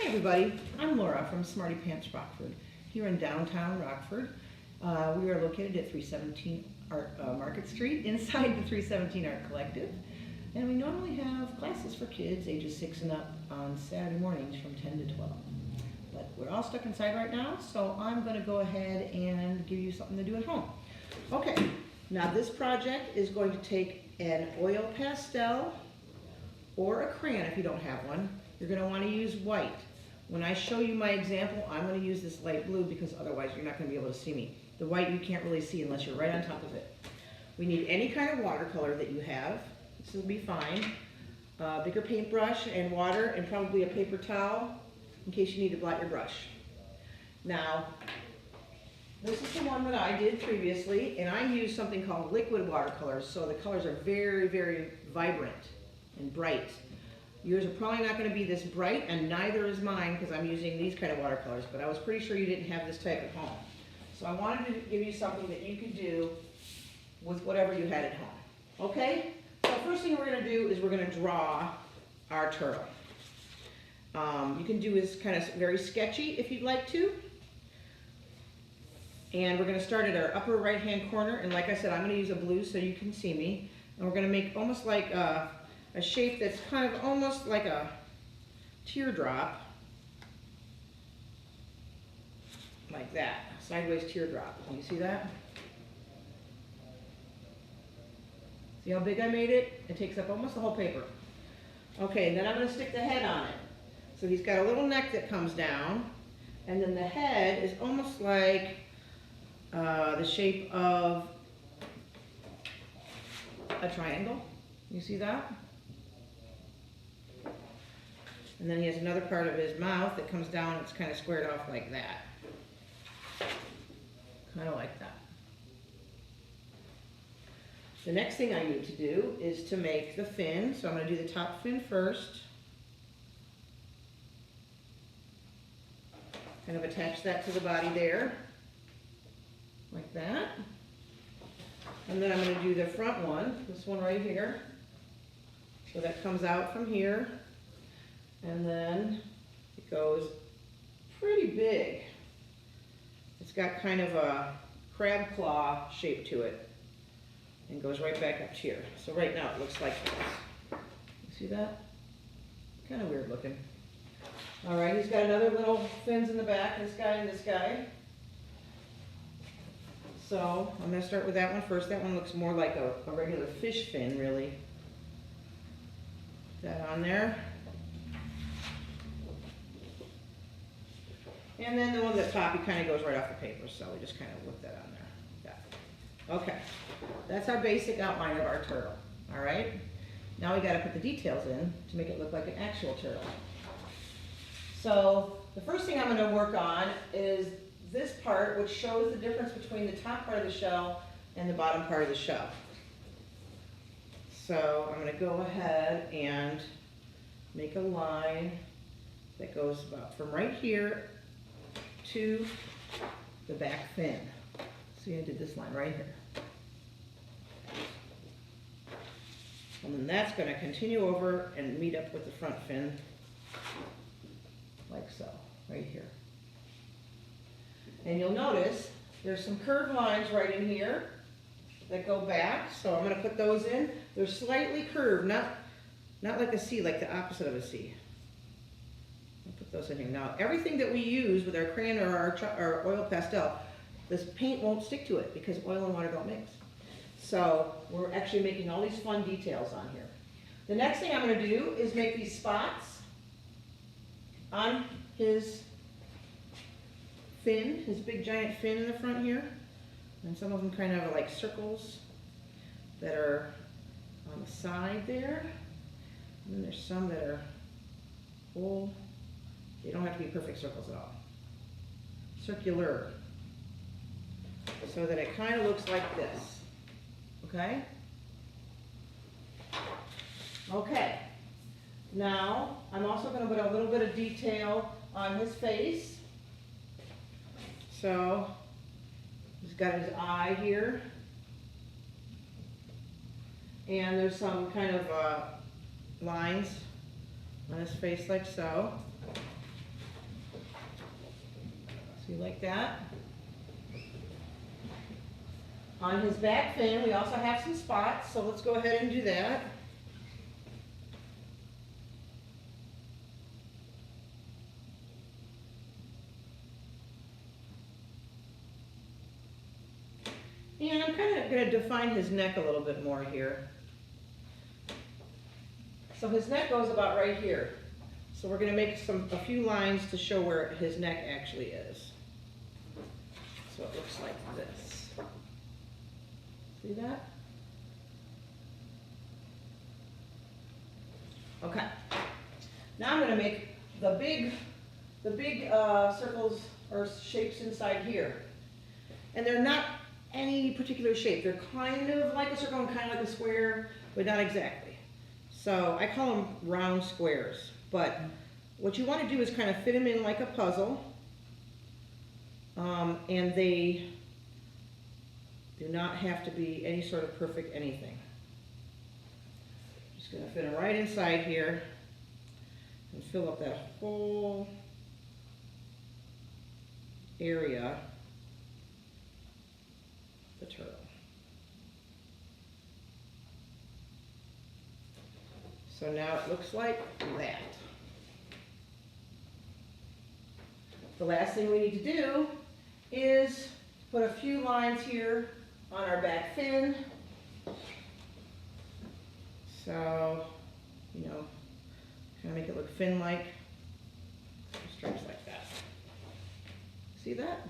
Hi everybody, I'm Laura from SmARTy Pants Rockford, here in downtown Rockford. We are located at 317 Market Street, inside the 317 Art Collective. And we normally have classes for kids ages 6 and up on Saturday mornings from 10 to 12. But we're all stuck inside right now, so I'm going to go ahead and give you something to do at home. Okay, now this project is going to take an oil pastel or a crayon if you don't have one. You're going to want to use white. When I show you my example, I'm going to use this light blue because otherwise you're not going to be able to see me. The white you can't really see unless you're right on top of it. We need any kind of watercolor that you have. This will be fine. Bigger paintbrush and water and probably a paper towel in case you need to blot your brush. Now, this is the one that I did previously, and I used something called liquid watercolors, so the colors are very, very vibrant and bright. Yours are probably not going to be this bright, and neither is mine because I'm using these kind of watercolors, but I was pretty sure you didn't have this type at home. So I wanted to give you something that you could do with whatever you had at home. Okay? So the first thing we're going to do is we're going to draw our turtle. You can do this kind of very sketchy if you'd like to. And we're going to start at our upper right hand corner, and like I said, I'm going to use a blue so you can see me. And we're going to make almost like a shape that's kind of almost like a teardrop, like that, sideways teardrop. Can you see that? See how big I made it? It takes up almost the whole paper. Okay, and then I'm going to stick the head on it. So he's got a little neck that comes down, and then the head is almost like the shape of a triangle. You see that? And then he has another part of his mouth that comes down, it's kind of squared off like that. Kind of like that. The next thing I need to do is to make the fin. So I'm going to do the top fin first. Kind of attach that to the body there, like that. And then I'm going to do the front one, this one right here. So that comes out from here. And then it goes pretty big. It's got kind of a crab claw shape to it and goes right back up here. So right now it looks like this. You see that? Kind of weird looking. All right, he's got another little fins in the back, this guy and this guy. So I'm going to start with that one first. That one looks more like a regular fish fin, really. Put that on there. And then the one at the top, he kind of goes right off the paper, so we just kind of whip that on there. Yeah. Okay, that's our basic outline of our turtle. All right, now we got to put the details in to make it look like an actual turtle. So the first thing I'm going to work on is this part, which shows the difference between the top part of the shell and the bottom part of the shell. So I'm going to go ahead and make a line that goes about from right here to the back fin. See, I did this line right here. And then that's going to continue over and meet up with the front fin, like so, right here. And you'll notice there's some curved lines right in here that go back, so I'm going to put those in. They're slightly curved, not like a C, like the opposite of a C. Put those in here. Now, everything that we use with our crayon or our oil pastel, this paint won't stick to it because oil and water don't mix. So we're actually making all these fun details on here. The next thing I'm going to do is make these spots on his fin, his big giant fin in the front here. And some of them kind of are like circles that are on the side there. And then there's some that are full. They don't have to be perfect circles at all. Circular. So that it kind of looks like this. Okay? Okay. Now, I'm also going to put a little bit of detail on his face. So, he's got his eye here. And there's some kind of lines on his face like so. See, like that. On his back fin, we also have some spots, so let's go ahead and do that. And I'm kind of going to define his neck a little bit more here. So his neck goes about right here. So we're going to make a few lines to show where his neck actually is. So it looks like this. See that? Okay. Now I'm going to make the big circles or shapes inside here. And they're not any particular shape. They're kind of like a circle and kind of like a square, but not exactly. So I call them round squares. But what you want to do is kind of fit them in like a puzzle. And they do not have to be any sort of perfect anything. Just going to fit them right inside here and fill up that whole area, the turtle. So now it looks like that. The last thing we need to do is put a few lines here on our back fin. So, you know, kind of make it look fin-like. Stripes like that. See that?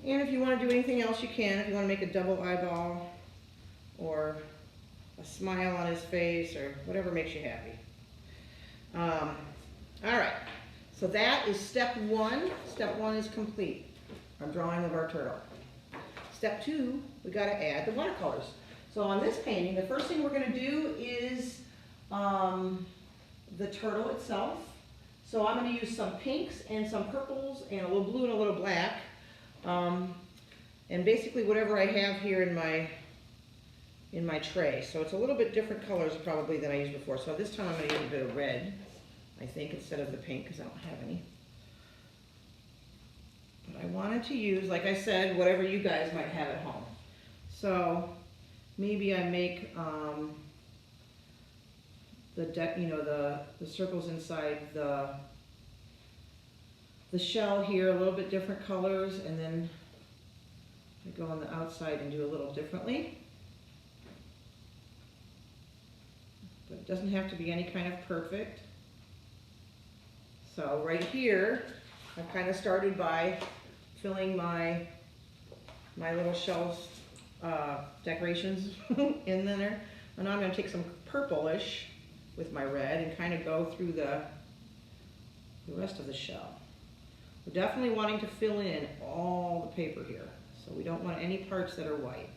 And if you want to do anything else, you can. If you want to make a double eyeball or a smile on his face or whatever makes you happy. All right. So that is step one. Step one is complete. Our drawing of our turtle. Step two, we got to add the watercolors. So on this painting, the first thing we're going to do is the turtle itself. So I'm going to use some pinks and some purples and a little blue and a little black. And basically whatever I have here in my tray. So it's a little bit different colors probably than I used before. So this time I'm going to use a bit of red, I think, instead of the pink because I don't have any. But I wanted to use, like I said, whatever you guys might have at home. So maybe I make the circles inside the shell here a little bit different colors, and then I go on the outside and do a little differently. But it doesn't have to be any kind of perfect. So right here, I've kind of started by filling my little shells decorations in there. And now I'm going to take some purplish with my red and kind of go through the rest of the shell. We're definitely wanting to fill in all the paper here. So we don't want any parts that are white.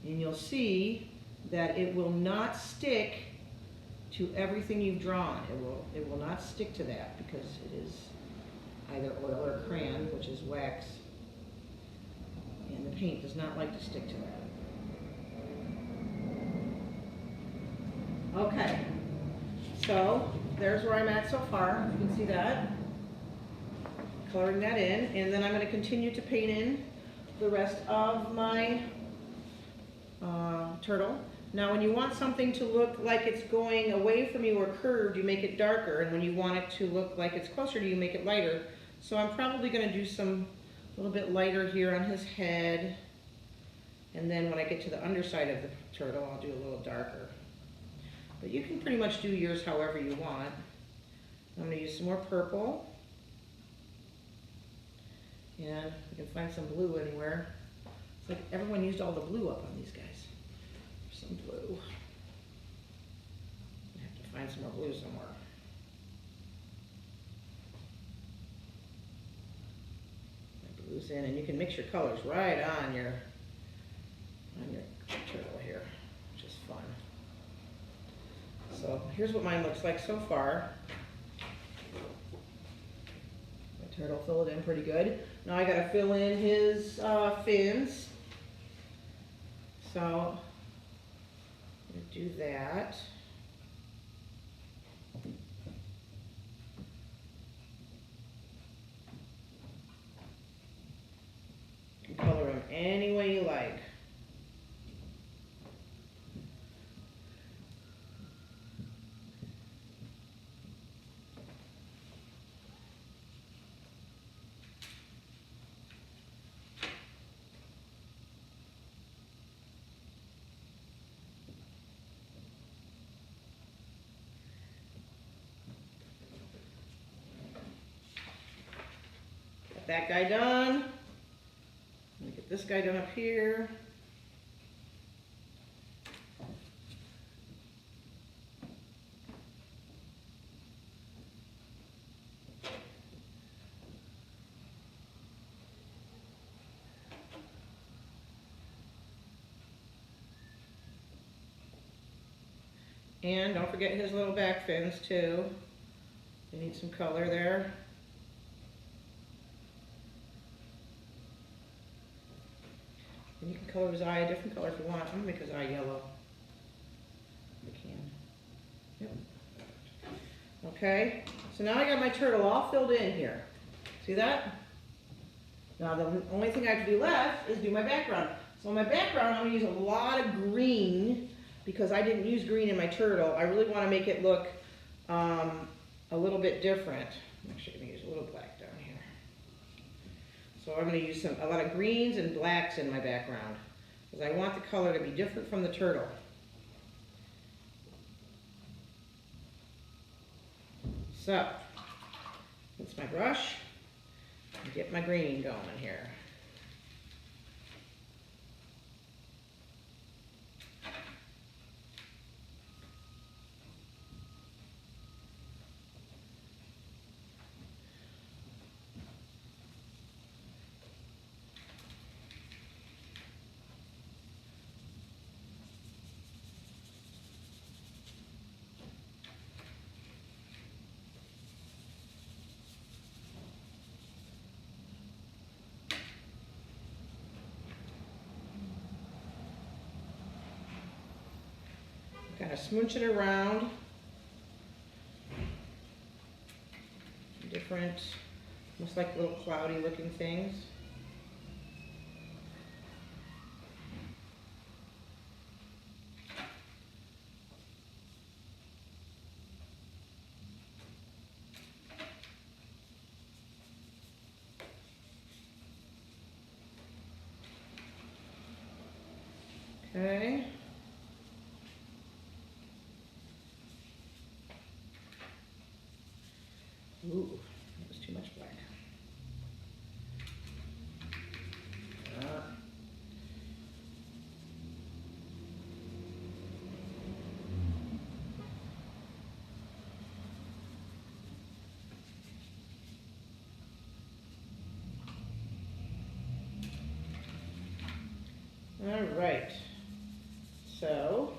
And you'll see that it will not stick to everything you've drawn. It will not stick to that because it is either oil or crayon, which is wax. And the paint does not like to stick to that. Okay, so there's where I'm at so far. You can see that. Coloring that in, and then I'm going to continue to paint in the rest of my turtle. Now when you want something to look like it's going away from you or curved, you make it darker, and when you want it to look like it's closer to you, make it lighter. So I'm probably going to do some a little bit lighter here on his head, and then when I get to the underside of the turtle, I'll do a little darker. But you can pretty much do yours however you want. I'm going to use some more purple. And we can find some blue anywhere. It's like everyone used all the blue up on these guys. Some blue. I have to find some more blue somewhere. That blue's in, and you can mix your colors right on your turtle here, which is fun. So here's what mine looks like so far. My turtle filled in pretty good. Now I gotta fill in his fins. So I'm gonna do that. that guy done. Let me get this guy done up here. And don't forget his little back fins too. You need some color there. And you can color his eye a different color if you want. I'm gonna make his eye yellow. I can. Yep. Okay, so now I got my turtle all filled in here. See that? Now the only thing I have to do left is do my background. So my background, I'm gonna use a lot of green because I didn't use green in my turtle. I really want to make it look a little bit different. I'm actually going to use a little black down here. So I'm going to use a lot of greens and blacks in my background because I want the color to be different from the turtle. So, that's my brush. Get my green going here. Kind of smooch it around. Different, almost like little cloudy looking things. Okay. Ooh, that was too much black. All right. So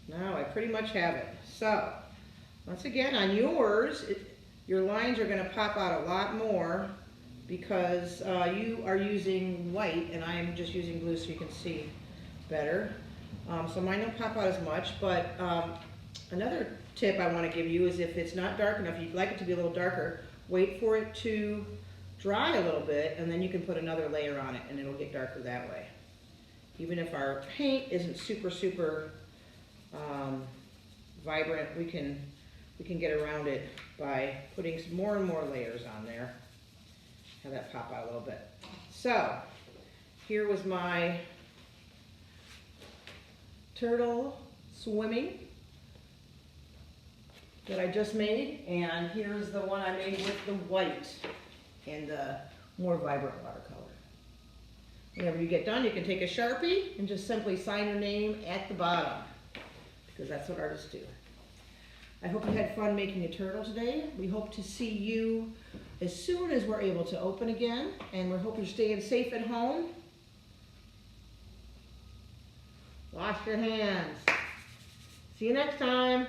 now I pretty much have it. So once again, on yours, your lines are going to pop out a lot more because you are using white and I'm just using blue so you can see better. So mine don't pop out as much, but another tip I want to give you is if it's not dark enough, you'd like it to be a little darker, wait for it to dry a little bit and then you can put another layer on it and it'll get darker that way. Even if our paint isn't super vibrant, we can get around it by putting some more and more layers on there. Have that pop out a little bit. So here was my turtle swimming that I just made, and here's the one I made with the white and the more vibrant watercolor. Whenever you get done, you can take a Sharpie and just simply sign your name at the bottom, because that's what artists do. I hope you had fun making a turtle today. We hope to see you as soon as we're able to open again, and we hope you're staying safe at home. Wash your hands. See you next time.